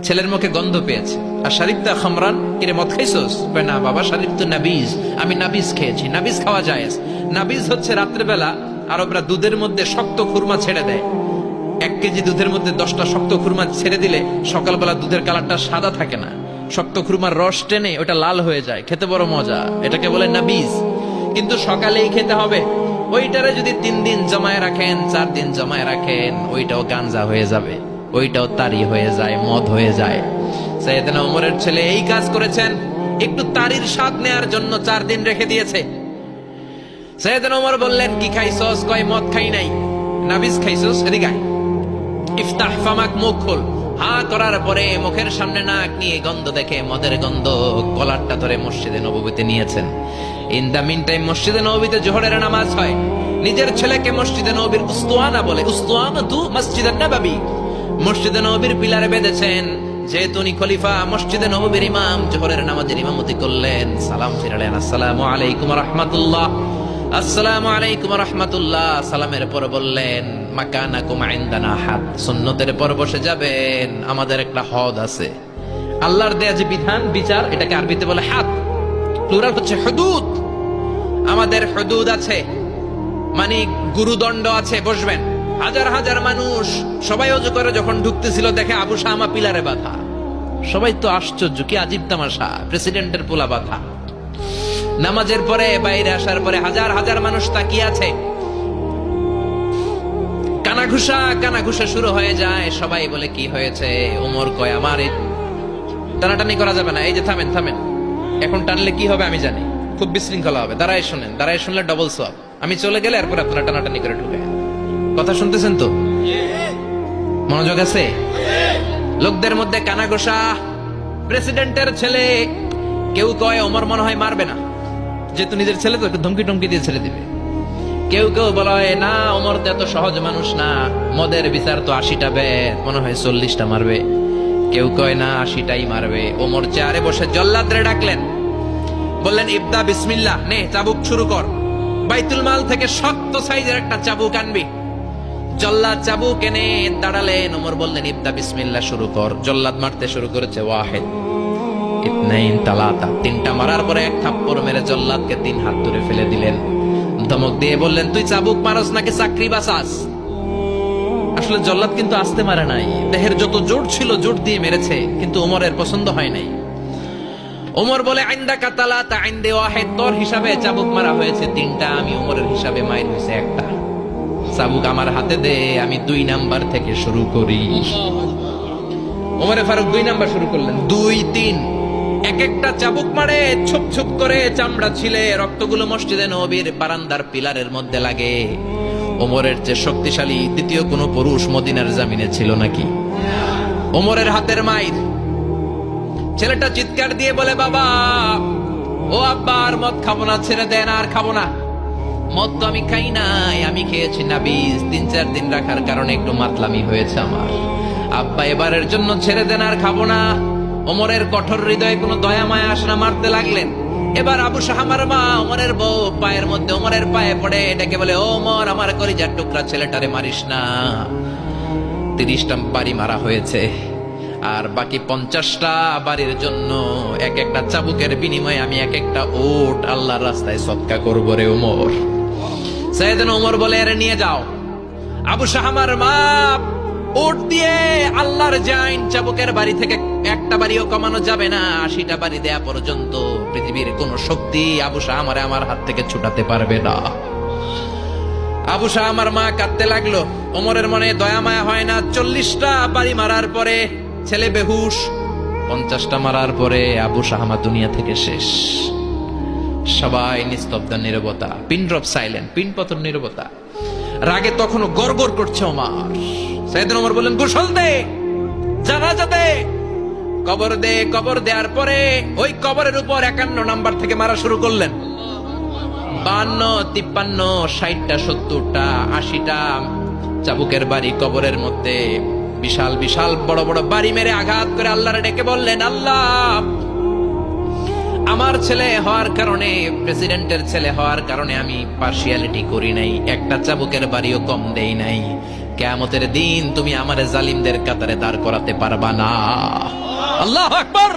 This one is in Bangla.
ছেলের মুখে গন্ধ পেয়েছে। আর শরীফ দা খামরান, কিরে মদ খাইছস? না বাবা, শরীফ তো নাবিজ, আমি নাবিজ খেয়েছি। নাবিজ খাওয়া যায়। নাবিজ হচ্ছে রাত্রেবেলা আরবরা দুধের মধ্যে শক্ত খুরমা ছেড়ে দেয়। 1 কেজি দুধের মধ্যে 10টা শক্ত খুরমা ছেড়ে দিলে সকালবেলা দুধের কালারটা সাদা থাকে না, শক্ত খুরমার রস টেনে ওটা লাল হয়ে যায়, খেতে বড় মজা। এটাকে বলে নাবিজ। কিন্তু সকালেই খেতে হবে। ওইটারে যদি 3 দিন জমায় রাখেন, 4 দিন জমায় রাখেন, ওইটাও গাঞ্জা হয়ে যাবে, ওইটাও তারি হয়ে যায়, মদ হয়ে যায়। সাইয়েদনা ওমরের ছেলে এই কাজ করেছেন। একটু তারির স্বাদ নেয়ার জন্য 4 দিন রেখে দিয়েছে। সাইয়েদনা ওমর বললেন, কি খাইছস? কয় মদ খাই নাই। নাবিজ খাইছস? এদিকে আয়। ইফতাহ ফামাক, মুখ খোল। হা করার পরে মুখের সামনে নাক নিয়ে গন্ধ দেখে মদের গন্ধ, কলারটা ধরে মসজিদে নববীতে নিয়েছেন। ইন দা মিন টাইম মসজিদে নববীতে জোহরের নামাজ হয়। নিজের ছেলেকে মসজিদে নববীর উস্তুয়ানা বলে, উস্তুয়ানাতু মসজিদুন নববী, মসজিদে নববীর পিলারে বেঁধেছেন। যেহেতু উনি খলিফা, মসজিদে নববীর ইমাম, জোহরের নামাজের ইমামতি করলেন। সালাম ফিরালেন, আসসালামু আলাইকুম ওয়া রাহমাতুল্লাহ, আসসালামু আলাইকুম ওয়া রাহমাতুল্লাহ। সালামের পর বললেন, মাকানাকুম ইনদানা হাদ, সুন্নতের পর বসে যাবেন, আমাদের একটা হদ আছে। আল্লাহর দেয়া যে বিধান, বিচার, এটাকে আরবিতে বলে হাদ, প্লুরাল হচ্ছে হুদুদ। আমাদের হুদুদ আছে, মানে গুরুদণ্ড আছে, বসবেন। হাজার হাজার মানুষ সবাই ওযু করে যখন ঢুকতেছিল, দেখে আবু শামা পিলারে বাঁধা। সবাই তো আশ্চর্য, কি আজীব তামাশা, প্রেসিডেন্টের পোলা বাঁধা। নামাজের পরে বাইরে আসার পরে হাজার হাজার মানুষ তাকিয়ে আছে। কানাঘুষা শুরু হয়ে যায়। সবাই বলে, কি হয়েছে? ওমর কয়, আমার টানাটানি করা যাবে না। এই যে থামেন থামেন, এখন টানলে কি হবে আমি জানি, খুব বিশৃঙ্খলা হবে। দাঁড়ায় শুনেন, দাঁড়ায় শুনলে ডবল সওয়াব। আমি চলে গেলে এরপর আপনারা টানাটানি করে ঢুকে। কথা শুনতেছেন তো? মনোযোগ আছে? লোকদের মধ্যে কানাঘুষা। প্রেসিডেন্টের ছেলে। কেউ কয় ওমর মনে হয় মারবে না, যেহেতু নিজের ছেলে তো একটু ধমকি টমকি দিয়ে ছেড়ে দিবে। কেউ কেউ বলা হয় না, ওমর তো এত সহজ মানুষ না, মদের বিচার তো 80টা বেদ, মনে হয় 40টা মারবে। কেউ কয় না, 80টাই মারবে। ওমর চেয়ারে বসে জল্লাদরে ডাকলেন, বললেন, ইবদা বিসমিল্লাহ, নে চাবুক শুরু কর। বাইতুল মাল থেকে শক্ত সাইজের একটা চাবুক আনবি। জল্লাদ চাবুক এনে দাঁড়ালেন। ওমর বললেন, ইবদা বিসমিল্লাহ, শুরু কর। জল্লাদ মারতে শুরু করেছে। ওয়াহিদ, ইতনাইন, তালাতা, 3টা মারার পরে 1 থাপ্পড় মেরে জল্লাদকে 3 হাত ধরে ফেলে দিলেন। ধমক দিয়ে বললেন, তুই চাবুক মারস নাকি চাকরি বাঁচাস? আসলে জল্লাদ কিন্তু আস্তে মারে নাই, দেহের যত জোর ছিল জোর দিয়ে মেরেছে, কিন্তু ওমরের পছন্দ হয় নাই। ওমর বলে, আইন্দাকা তালাতা আইন্দে ওয়াহিদ, তোর হিসাবে চাবুক মারা হয়েছে 3টা, আমি ওমরের হিসাবে মাইর হয়েছে 1টা। চাবুক আমার হাতে দে, আমি 2 নাম্বার থেকে শুরু করি। ওমরে ফারুক 2 নাম্বার শুরু করলেন। 2, 3, এক একটা চাবুক মারে, ছুপ ছুপ করে চামড়া ছিলে, রক্তগুলো মসজিদে নববীর বারান্দার পিলারের মধ্যে লাগে। ওমরের চেয়ে শক্তিশালী দ্বিতীয় কোনো পুরুষ মদিনার জামিনে ছিল নাকি? ওমরের হাতের মাইর। ছেলেটা চিৎকার দিয়ে বলে, বাবা, ও আব্বা, আর মদ খাবো না, ছেড়ে দেন, আর খাবো না। মদ তো আমি খাই নাই, আমি খেয়েছি নাবিজ। 3-4 দিন রাখার কারণে একটু মাতলামি হয়েছে আমার। আব্বা, এবারের জন্য ছেড়ে দেন, আর খাবো না। ওমরের কঠোর হৃদয়ে কোনো দয়া মায়া আসে না, মারতে লাগলেন। এবার আবু শাহামার মা, ওমরের বউ, পায়ের মধ্যে ওমরের পায়ে পড়ে ডেকে বলে, ওমর, আমার কলিজার টুকরা ছেলেটারে মারিস না। 30টা বাড়ি মারা হয়েছে, আর বাকি 50টা বাড়ির জন্য এক একটা চাবুকের বিনিময়ে আমি এক একটা ওট আল্লাহর রাস্তায় সদকা করব রে ওমর। সাইয়েদনা ওমর বলে, আরে নিয়ে যাও। আবু শাহামার মা ওট দিয়ে আল্লাহর জাইন, চাবুকের বাড়ি থেকে একটা বাড়িও কমানো যাবে না, 80টা বাড়ি দেয়া পর্যন্ত পৃথিবীর কোন শক্তি আবু শাহামারে আমার হাত থেকে ছুটাতে পারবে না। আবু শাহামার মা কাঁদতে লাগলো। ওমরের মনে দয়া মায়া হয় না। 40টা বাড়ি মারার পরে ছেলে বেহুশ, 50টা মারার পরে আবু শাহামা দুনিয়া থেকে শেষ। সবাই নিস্তব্ধ, নীরবতা, পিন ড্রপ সাইলেন্ট, পিন পতন নীরবতা। রাগে তখনও গড়গড় করছে ওমর। সাইয়েদনা ওমর বললেন, গোসল দে, জানাজা দে, কবর দে। কবর দেওয়ার পরে ওই কবরের উপর 51 নাম্বার থেকে মারা শুরু করলেন। 52, 53, 60টা, 70টা, 80টা চাবুকের বাড়ি কবরের মধ্যে। বিশাল বিশাল বড় বড় বাড়ি মেরে আঘাত করে আল্লাহরে ডেকে বললেন, আল্লাহ, আমার ছেলে হওয়ার কারণে, প্রেসিডেন্টের ছেলে হওয়ার কারণে আমি পার্সিয়ালিটি করি নাই, একটা চাবুকের বাড়িও কম দেই নাই, কিয়ামতের দিন তুমি আমারে জালিমদের কাতারে দাঁড় করাতে পারবা না। আল্লাহু আকবার।